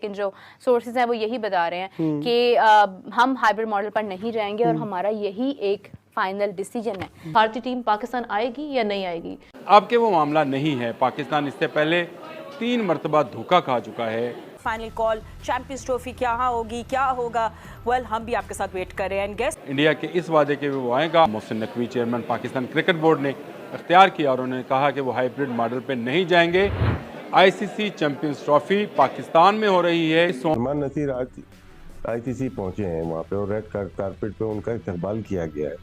लेकिन जो सोर्सेज हैं वो यही बता रहे हैं कि हम हाइब्रिड मॉडल पर नहीं जाएंगे और हमारा यही एक फाइनल डिसीजन है। भारतीय टीम पाकिस्तान आएगी या नहीं आएगी? अब के वो मामला नहीं है। पाकिस्तान इससे पहले 3 मरतबा धोखा खा चुका है। फाइनल कॉल चैंपियंस ट्रॉफी क्या होगी, क्या होगा, वेल हम भी आपके साथ वेट कर रहे हैं। गेस्ट इंडिया के इस वादे के वो आएगा। Mohsin Naqvi chairman Pakistan cricket board ने इख्तियार किया और उन्होंने कहा कि वो हाइब्रिड मॉडल पे नहीं जाएंगे। आईसीसी चैंपियंस ट्रॉफी पाकिस्तान में हो रही है। सलमान नसीर आज आईसीसी पहुंचे हैं वहाँ पे और रेड कारपेट पे उनका इस्तकबाल किया गया है।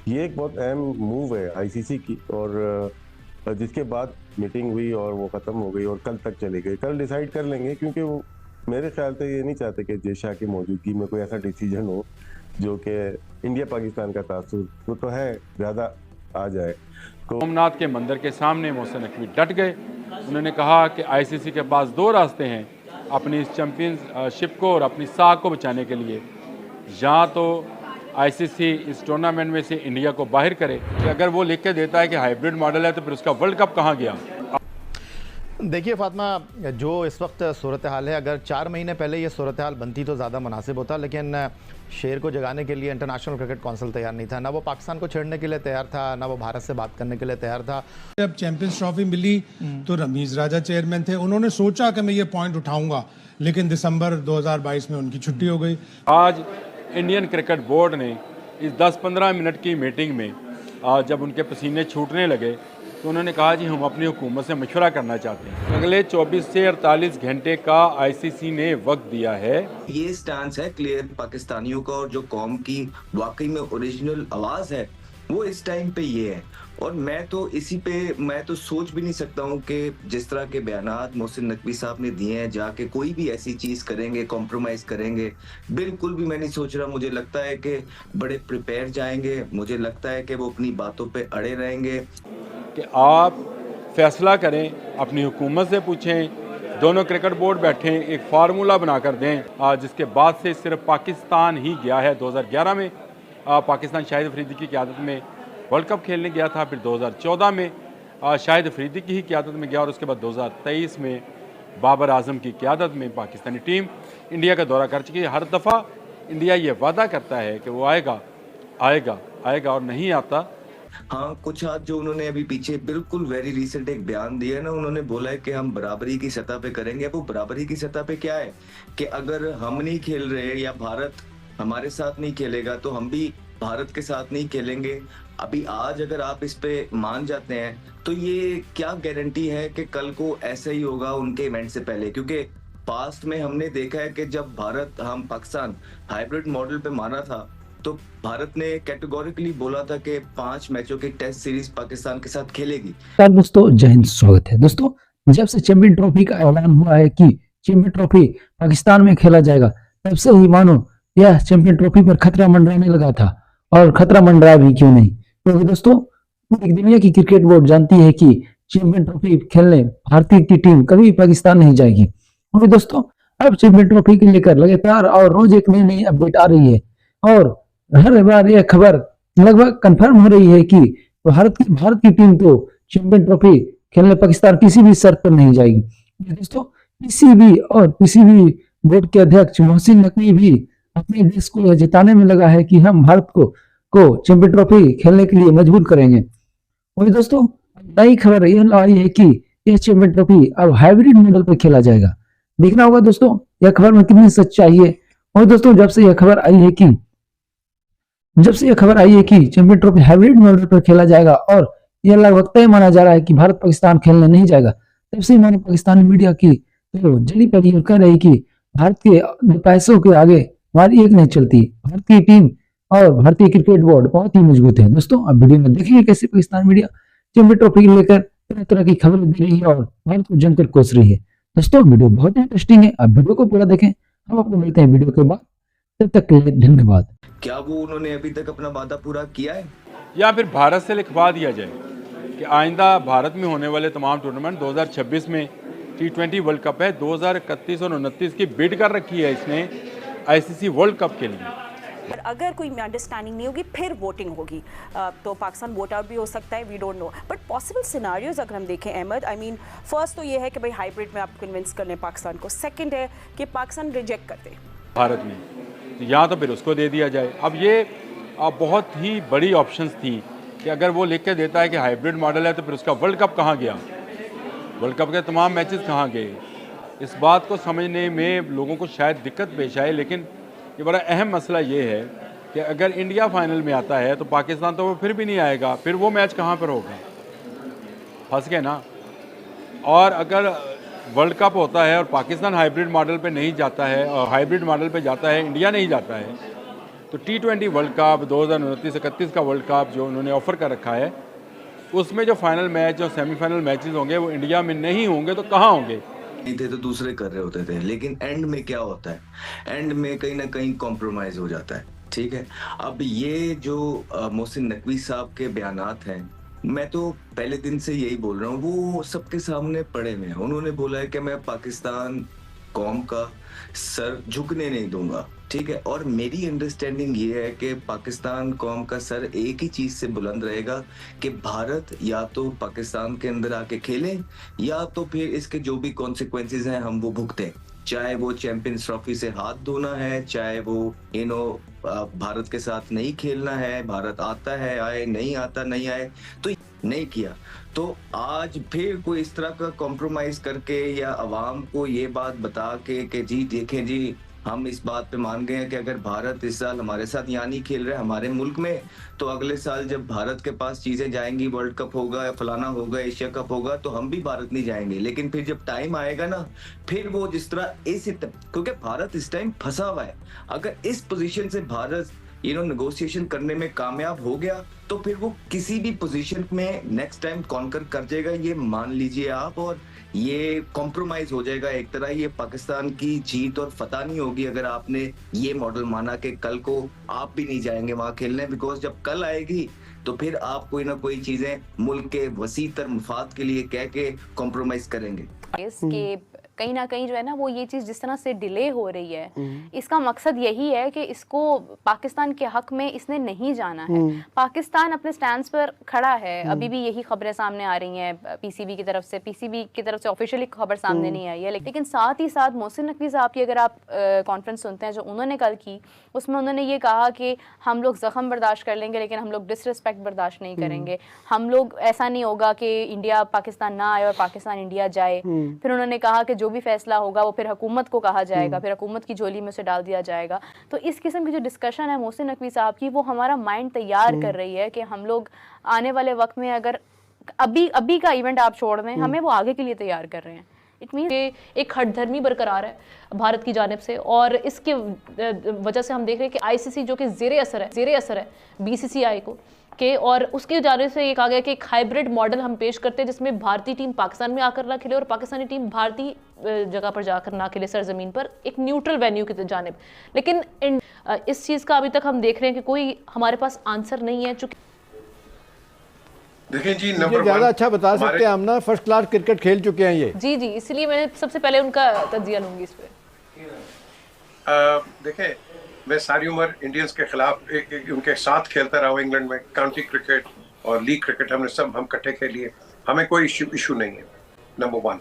ये एक बहुत अहम मूव है आईसीसी की, और जिसके बाद मीटिंग हुई और वो ख़त्म हो गई और कल तक चली गई। कल डिसाइड कर लेंगे, क्योंकि वो मेरे ख्याल से ये नहीं चाहते कि जय शाह की मौजूदगी में कोई ऐसा डिसीजन हो जो कि इंडिया पाकिस्तान का तासुर वो तो है ज़्यादा आ जाए। सोमनाथ के मंदिर के सामने मोहसिन नकवी डट गए। उन्होंने कहा कि आईसीसी के पास 2 रास्ते हैं अपनी इस चैंपियनशिप को और अपनी साख को बचाने के लिए। या तो आईसीसी इस टूर्नामेंट में से इंडिया को बाहर करे, कि अगर वो लिख के देता है कि हाइब्रिड मॉडल है तो फिर उसका वर्ल्ड कप कहाँ गया। देखिए फातिमा, जो इस वक्त सूरत हाल है, अगर 4 महीने पहले ये सूरत हाल बनती तो ज़्यादा मुनासिब होता, लेकिन शेर को जगाने के लिए इंटरनेशनल क्रिकेट काउंसिल तैयार नहीं था। ना वो पाकिस्तान को छेड़ने के लिए तैयार था, ना वो भारत से बात करने के लिए तैयार था। जब चैंपियंस ट्रॉफी मिली तो रमीज़ राजा चेयरमैन थे। उन्होंने सोचा कि मैं ये पॉइंट उठाऊंगा, लेकिन दिसंबर 2022 में उनकी छुट्टी हो गई। आज इंडियन क्रिकेट बोर्ड ने इस 10-15 मिनट की मीटिंग में जब उनके पसीने छूटने लगे तो उन्होंने कहा जी हम अपनी हुकूमत से मशवरा करना चाहते हैं। अगले 24 से 48 घंटे का आईसीसी ने वक्त दिया है। ये स्टांस है क्लियर पाकिस्तानियों का, और जो कौम की वाकई में ओरिजिनल आवाज़ है वो इस टाइम पे ये है। और मैं तो इसी पे मैं तो सोच भी नहीं सकता हूँ कि जिस तरह के बयानात मोहसिन नकवी साहब ने दिए हैं, जाके कोई भी ऐसी चीज़ करेंगे, कॉम्प्रोमाइज़ करेंगे, बिल्कुल भी मैं नहीं सोच रहा। मुझे लगता है कि बड़े प्रिपेयर जाएंगे। मुझे लगता है कि वो अपनी बातों पे अड़े रहेंगे कि आप फैसला करें, अपनी हुकूमत से पूछें, दोनों क्रिकेट बोर्ड बैठें, एक फार्मूला बनाकर दें। जिसके बाद से सिर्फ पाकिस्तान ही गया है। 2011 में पाकिस्तान शाहिद अफरीदी की क़यादत में वर्ल्ड कप खेलने गया था। फिर 2014 में शाहिद अफरीदी की ही क़यादत में गया और उसके बाद 2023 में बाबर आजम की क़यादत में पाकिस्तानी टीम इंडिया का दौरा कर चुकी है। हर दफ़ा इंडिया ये वादा करता है कि वो आएगा आएगा आएगा और नहीं आता। हाँ, कुछ आज जो उन्होंने अभी पीछे बिल्कुल वेरी रिसेंट एक बयान दिया है ना, उन्होंने बोला है कि हम बराबरी की सतह पे करेंगे। वो बराबरी की सतह पे क्या है कि अगर हम नहीं खेल रहे या भारत हमारे साथ नहीं खेलेगा तो हम भी भारत के साथ नहीं खेलेंगे। अभी आज अगर आप इस पे मान जाते हैं तो ये क्या गारंटी है कि कल को ऐसा ही होगा उनके इवेंट से पहले? क्योंकि पास्ट में हमने देखा है कि जब पाकिस्तान हाइब्रिड मॉडल पे माना था तो भारत ने कैटेगोरिकली बोला था कि 5 मैचों की टेस्ट सीरीज पाकिस्तान के साथ खेलेगी। दोस्तों जय हिंद, स्वागत है। दोस्तों जब से चैंपियन ट्रॉफी का ऐलान हुआ है कि चैंपियन ट्रॉफी पाकिस्तान में खेला जाएगा, तब से ही मानो यह चैंपियन ट्रॉफी पर खतरा मंडराने लगा था, और खतरा मंडराया भी क्यों नहीं। तो दोस्तों पूरी दुनिया की क्रिकेट बोर्ड जानती है कि चैंपियन ट्रॉफी खेलने भारतीय की टीम कभी पाकिस्तान नहीं जाएगी। और दोस्तों अब चैंपियन ट्रॉफी को लेकर लगातार और रोज एक नई अपडेट आ रही है, और हर बार यह खबर लगभग कंफर्म हो रही है कि भारत की टीम तो चैंपियन ट्रॉफी खेलने पाकिस्तान किसी भी शर्त पर नहीं जाएगी। दोस्तों किसी भी बोर्ड के अध्यक्ष मोहसिन नकवी भी अपने देश को जिताने में लगा है कि हम भारत को चैंपियन ट्रॉफी खेलने के लिए मजबूर करेंगे। वही दोस्तों नई खबर यह आई है कि यह चैंपियन ट्रॉफी अब हाइब्रिड मॉडल पर खेला जाएगा। देखना होगा दोस्तों यह खबर में कितनी सच्चाई है। और दोस्तों जब से यह खबर आई है कि चैंपियन ट्रॉफी हाइब्रिड मॉडल पर खेला जाएगा और यह लगभग तय माना जा रहा है कि भारत पाकिस्तान खेलने नहीं जाएगा, तब से मैंने पाकिस्तानी मीडिया की तो जली पड़ी कह रही कि भारत के पैसों के आगे हमारी एक नहीं चलती। भारतीय टीम और भारतीय क्रिकेट बोर्ड बहुत ही मजबूत है। दोस्तों अब वीडियो में देखेंगे कैसे पाकिस्तान मीडिया चैंपियन ट्रॉफी को लेकर तरह तरह की खबर दे रही है और भारत को जमकर कोस रही है। दोस्तों वीडियो बहुत इंटरेस्टिंग है, आप वीडियो को पूरा देखें। हम आपको मिलते हैं वीडियो के बाद, तब तक के लिए धन्यवाद। क्या वो उन्होंने अभी तक अपना वादा पूरा किया है, या फिर भारत से लिखवा दिया जाए कि आइंदा भारत में होने वाले तमाम टूर्नामेंट 2026 में T20 वर्ल्ड कप है, 2031 और 29 की बिड कर रखी है इसने आईसीसी वर्ल्ड कप के लिए। पर अगर कोई अंडरस्टैंडिंग नहीं होगी फिर वोटिंग होगी, तो पाकिस्तान वोट आउट भी हो सकता है, we don't know. But possible scenarios अगर हम देखें अहमद, आई मीन फर्स्ट तो ये है कि भाई हाइब्रिड में आप कन्विंस कर लें पाकिस्तान को, सेकंड है कि पाकिस्तान रिजेक्ट कर दे भारत में, तो या तो फिर उसको दे दिया जाए। अब ये बहुत ही बड़ी ऑप्शंस थी कि अगर वो लिख के देता है कि हाइब्रिड मॉडल है तो फिर उसका वर्ल्ड कप कहाँ गया, वर्ल्ड कप के तमाम मैचेस कहाँ गए। इस बात को समझने में लोगों को शायद दिक्कत पेश आए, लेकिन ये बड़ा अहम मसला ये है कि अगर इंडिया फाइनल में आता है तो पाकिस्तान तो वो फिर भी नहीं आएगा, फिर वो मैच कहाँ पर होगा, फंस गए ना। और अगर वर्ल्ड कप होता है और पाकिस्तान हाइब्रिड मॉडल पे नहीं जाता है और हाइब्रिड मॉडल पे जाता है, इंडिया नहीं जाता है, तो T20 वर्ल्ड कप 2029-31 का वर्ल्ड कप जो उन्होंने ऑफ़र कर रखा है, उसमें जो फाइनल मैच और सेमीफाइनल मैचेस होंगे वो इंडिया में नहीं होंगे तो कहाँ होंगे। नहीं थे तो दूसरे कर रहे होते थे, लेकिन एंड में क्या होता है, एंड में कहीं ना कहीं कॉम्प्रोमाइज हो जाता है। ठीक है, अब ये जो मोहसिन नकवी साहब के बयानात हैं, मैं तो पहले दिन से यही बोल रहा हूँ, वो सबके सामने पड़े हुए हैं। उन्होंने बोला है कि मैं पाकिस्तान कौम का सर झुकने नहीं दूंगा। ठीक है, और मेरी अंडरस्टैंडिंग ये है कि पाकिस्तान कौम का सर एक ही चीज से बुलंद रहेगा कि भारत या तो पाकिस्तान के अंदर आके खेले या तो फिर इसके जो भी कॉन्सिक्वेंसेज हैं हम वो भुगतें, चाहे वो चैंपियंस ट्रॉफी से हाथ धोना है, चाहे वो भारत के साथ नहीं खेलना है, भारत आता है आए, नहीं आता नहीं आए, तो नहीं किया। तो आज फिर कोई इस तरह का कॉम्प्रोमाइज करके या अवाम को ये बात बता के कि जी देखें जी हम इस बात पे मान गए हैं कि अगर भारत इस साल हमारे साथ यहाँ नहीं खेल रहे हमारे मुल्क में, तो अगले साल जब भारत के पास चीजें जाएंगी, वर्ल्ड कप होगा या फलाना होगा, एशिया कप होगा, तो हम भी भारत नहीं जाएंगे। लेकिन फिर जब टाइम आएगा ना, फिर वो जिस तरह क्योंकि भारत इस टाइम फंसा हुआ है, अगर इस पोजीशन से भारत नेगोशिएशन करने में कामयाब हो गया तो फिर वो किसी भी पोजीशन में नेक्स्ट टाइम कॉन्कर कर जाएगा, ये मान लीजिए आप। और ये कॉम्प्रोमाइज हो जाएगा एक तरह, ये पाकिस्तान की जीत और फतह नहीं होगी अगर आपने ये मॉडल माना कि कल को आप भी नहीं जाएंगे वहां खेलने, बिकॉज जब कल आएगी तो फिर आप कोई ना कोई चीजें मुल्क के वसीतर मुफाद के लिए कह के कॉम्प्रोमाइज करेंगे। कि कहीं ना कहीं जो है ना वो ये चीज़ जिस तरह से डिले हो रही है, इसका मकसद यही है कि इसको पाकिस्तान के हक में इसने नहीं जाना है। पाकिस्तान अपने स्टैंड पर खड़ा है, अभी भी यही खबरें सामने आ रही हैं पीसीबी की तरफ से ऑफिशियली खबर सामने नहीं आई है, लेकिन साथ ही साथ मोहसिन नकवी साहब की अगर आप कॉन्फ्रेंस सुनते हैं जो उन्होंने कल की, उसमें उन्होंने ये कहा कि हम लोग ज़ख्म बर्दाश्त कर लेंगे लेकिन हम लोग डिसरिस्पेक्ट बर्दाश्त नहीं करेंगे। हम लोग ऐसा नहीं होगा कि इंडिया पाकिस्तान ना आए और पाकिस्तान इंडिया जाए। फिर उन्होंने कहा कि जो भी फैसला होगा वो फिर हुकूमत को कहा जाएगा, फिर हुकूमत की झोली में उसे डाल दिया जाएगा। तो इस किस्म की जो डिस्कशन है मोहसिन नकवी साहब की, वो हमारा माइंड तैयार कर रही है कि हम लोग आने वाले वक्त में अगर अभी का इवेंट आप छोड़ दें, हमें वो आगे के लिए तैयार कर रहे हैं। इट मीन एक हठधर्मी बरकरार है भारत की जानिब से, और इसके वजह से हम देख रहे हैं कि आईसीसी जो कि ज़ेरे असर है बीसीसीआई को के, और उसके जानिब से ये कहा गया कि एक हाइब्रिड मॉडल हम पेश करते हैं जिसमें भारतीय टीम पाकिस्तान में आकर ना खेले और पाकिस्तानी टीम भारतीय जगह पर जाकर ना खेले, सरजमीन पर, एक न्यूट्रल वेन्यू की जानिब। लेकिन इस चीज़ का अभी तक हम देख रहे हैं कि कोई हमारे पास आंसर नहीं है। चूंकि देखिए जी, नंबर ज़्यादा अच्छा बता सकते हैं हम ना, फर्स्ट क्लास क्रिकेट खेल चुके हैं ये। जी, इसलिए मैं सबसे पहले उनका तज्जिया लूंगी इस पे। देखें, मैं सारी उम्र इंडियंस के खिलाफ उनके साथ खेलता रहा हूँ इंग्लैंड में, काउंटी क्रिकेट और लीग क्रिकेट हम इकट्ठे खेलिए, हमें कोई इशू नहीं है। नंबर वन,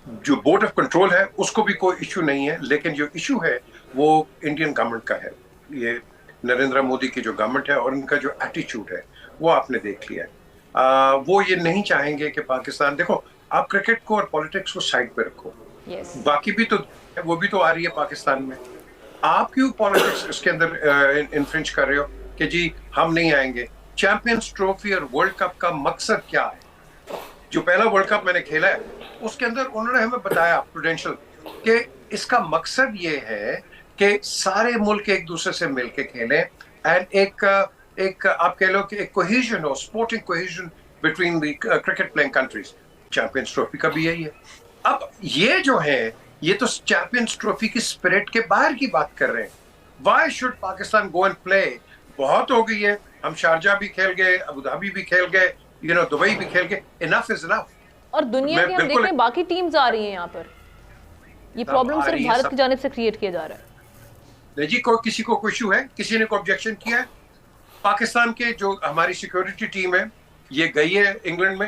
जो बोर्ड ऑफ कंट्रोल है उसको भी कोई इशू नहीं है, लेकिन जो इशू है वो इंडियन गवर्नमेंट का है। ये नरेंद्र मोदी की जो गवर्नमेंट है और उनका जो एटीट्यूड है वो आपने देख लिया है। वो ये नहीं चाहेंगे कि पाकिस्तान, देखो आप क्रिकेट को और पॉलिटिक्स को साइड पे रखो, बाकी भी तो वो भी तो आ रही है पाकिस्तान में। आप क्यों पॉलिटिक्स इसके अंदर इन्फ्रिंज कर रहे हो कि जी हम नहीं आएंगे? चैंपियंस ट्रॉफी और वर्ल्ड कप का मकसद क्या है? जो पहला वर्ल्ड कप मैंने खेला है उसके अंदर उन्होंने हमें बताया प्रूडेंशियल कि इसका मकसद ये है कि सारे मुल्क एक दूसरे से मिलके खेलें एंड एक आप कह लो कि एक कोहेजन हो, sporting cohesion between the cricket playing countries. Champions trophy का भी यही है। अब ये जो है ये तो चैंपियंस ट्रॉफी की स्पिरिट के बाहर की बात कर रहे हैं। Why should Pakistan go and play? बहुत हो गई है, हम शारजा भी खेल गए, अबू धाबी भी खेल गए, दुबई भी खेल गए, इनफ इज इनफ। और दुनिया की हम देख रहे हैं बाकी टीम्स आ रही हैं यहाँ पर, ये प्रॉब्लम सिर्फ भारत की जानिब से क्रिएट किया जा रहा है। नहीं जी, कोई किसी को कोई इशू है? किसी ने कोई ऑब्जेक्शन किया है? पाकिस्तान के जो हमारी सिक्योरिटी टीम है ये गई है इंग्लैंड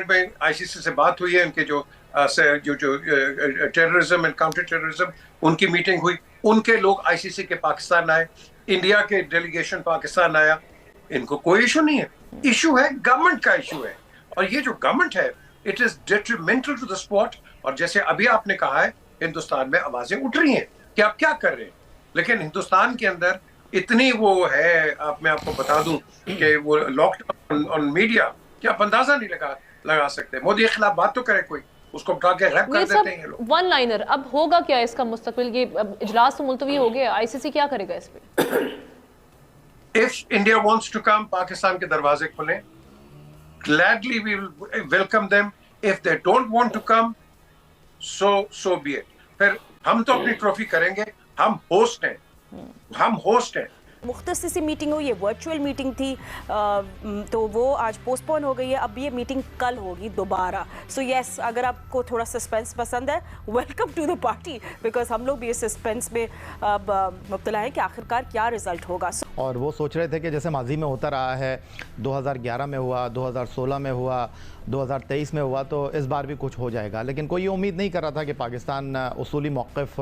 में आईसीसी से बात हुई है, उनके जो टेररिज्म एंड काउंटर टेररिज्म उनकी मीटिंग हुई, उनके लोग आईसीसी के पाकिस्तान आए, इंडिया के डेलीगेशन पाकिस्तान आया, इनको कोई इशू नहीं है। इशू है गवर्नमेंट का इशू है, और ये जो गवर्नमेंट है it is detrimental to the sport. और जैसे अभी आपने कहा है हिंदुस्तान में आवाजें उठ रही हैं कि आप क्या कर रहे हैं, लेकिन हिंदुस्तान के अंदर इतनी वो है, मैं आपको बता दूं कि वो लॉकडाउन ऑन मीडिया कि आप अंदाजा नहीं लगा सकते। मोदी के खिलाफ बात तो करे कोई, उसको उठा के रैप कर देते हैं लोग। वन लाइनर, अब होगा क्या इसका मुस्तकबिल? ये इजलास तो मुलतवी हो गया, आईसीसी क्या करेगा इस पे? If India wants to come, Pakistan के दरवाजे खुले, gladly we will welcome them. If they don't want to come, so be it. फिर हम तो अपनी ट्रॉफी करेंगे, हम होस्ट हैं। मुख्तसर सी मीटिंग हुई, ये वर्चुअल मीटिंग थी, तो वो आज पोस्टपोन हो गई है। अब ये मीटिंग कल होगी दोबारा। सो यस, अगर आपको थोड़ा सस्पेंस पसंद है, welcome to the party, because हम लोग भी इस सस्पेंस में अब मुब्तला हैं कि आखिरकार क्या रिजल्ट होगा। और वो सोच रहे थे कि जैसे माजी में होता रहा है, 2011 में हुआ, 2016 में हुआ, 2023 में हुआ, तो इस बार भी कुछ हो जाएगा। लेकिन कोई ये उम्मीद नहीं कर रहा था कि पाकिस्तान उसूली मौक़िफ़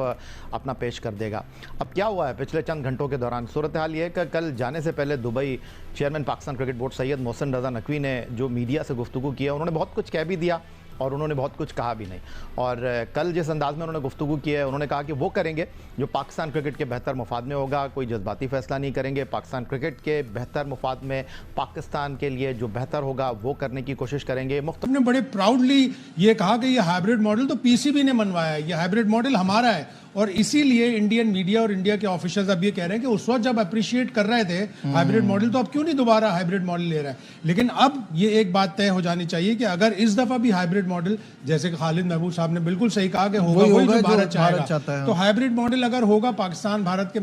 अपना पेश कर देगा। अब क्या हुआ है पिछले चंद घंटों के दौरान? सूरत हाल ये है कि कल जाने से पहले Dubai chairman Pakistan cricket board Syed Mohsin Raza Naqvi ने जो मीडिया से गुफ्तगू किया, उन्होंने बहुत कुछ कह भी दिया और उन्होंने बहुत कुछ कहा भी नहीं। और कल जिस अंदाज में उन्होंने गुफ्तगू की है, उन्होंने कहा कि वो करेंगे जो पाकिस्तान क्रिकेट के बेहतर मुफाद में होगा, कोई जज्बाती फ़ैसला नहीं करेंगे, पाकिस्तान क्रिकेट के बेहतर मुफाद में पाकिस्तान के लिए जो बेहतर होगा वो करने की कोशिश करेंगे। हमने बड़े प्राउडली ये कहा कि ये हाइब्रिड मॉडल तो पीसीबी ने मनवाया है, ये हाइब्रिड मॉडल हमारा है, और इसीलिए इंडियन मीडिया और इंडिया के ऑफिशियल्स अब ये कह रहे हैं कि उस वक्त जब अप्रिशिएट कर रहे थे हाइब्रिड मॉडल, तो अब क्यों नहीं दोबारा हाइब्रिड मॉडल ले रहा है। लेकिन अब ये एक बात तय हो जानी चाहिए कि अगर इस दफा भी हाइब्रिड मॉडल, जैसे कि खालिद महबूब साहब ने बिल्कुल सही कहा कि होगा वही जो भारत चाहता है, तो हाइब्रिड मॉडल अगर होगा, पाकिस्तान भारत के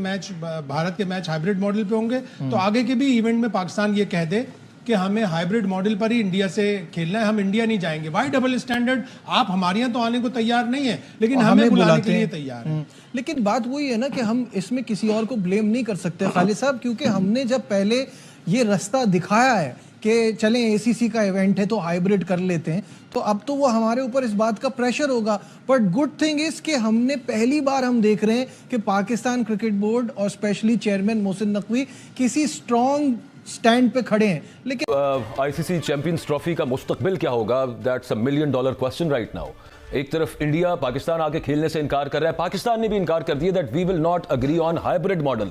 मैच हाइब्रिड मॉडल पे होंगे, तो आगे के भी इवेंट में पाकिस्तान ये कह दे कि हमें हाइब्रिड मॉडल पर ही इंडिया से खेलना है, हम इंडिया नहीं जाएंगे। Why double standard? आप हमारे यहाँ तो आने को तैयार नहीं है, लेकिन हमें बुलाने के लिए तैयार है। लेकिन बात वही है ना कि हम इसमें किसी और को ब्लेम नहीं कर सकते खालिद साहब, क्योंकि हमने जब पहले ये रास्ता दिखाया है कि चलें एसीसी का इवेंट है तो हाइब्रिड कर लेते हैं, तो अब तो वो हमारे ऊपर इस बात का प्रेशर होगा। बट गुड थिंग इज कि हमने पहली बार हम देख रहे हैं कि पाकिस्तान क्रिकेट बोर्ड और स्पेशली चेयरमैन मोहसिन नकवी किसी स्ट्रॉन्ग स्टैंड पे खड़े हैं। लेकिन आईसीसी चैंपियंस ट्रॉफी का मुस्तकबिल क्या होगा, that's a $1 million question right now. एक तरफ इंडिया पाकिस्तान आके खेलने से इनकार कर रहा है, पाकिस्तान ने भी इनकार कर दिया that we will not agree on hybrid model.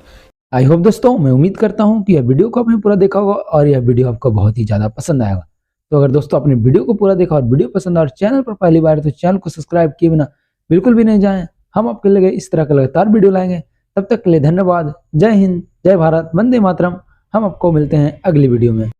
I hope दोस्तों, मैं उम्मीद करता हूं कि यह वीडियो को आपने पूरा देखा होगा और यह वीडियो आपको बहुत ही ज़्यादा पसंद आएगा। तो अगर दोस्तों आपने वीडियो को पूरा देखा और वीडियो पसंद आया और चैनल पर पहली बार है तो चैनल को सब्सक्राइब किए बिना बिल्कुल भी नहीं जाएं। हम आपके लिए इस तरह का लगातार वीडियो लाएंगे। तब तक के लिए धन्यवाद। जय हिंद, जय भारत, वंदे मातरम। हम आपको मिलते हैं अगली वीडियो में।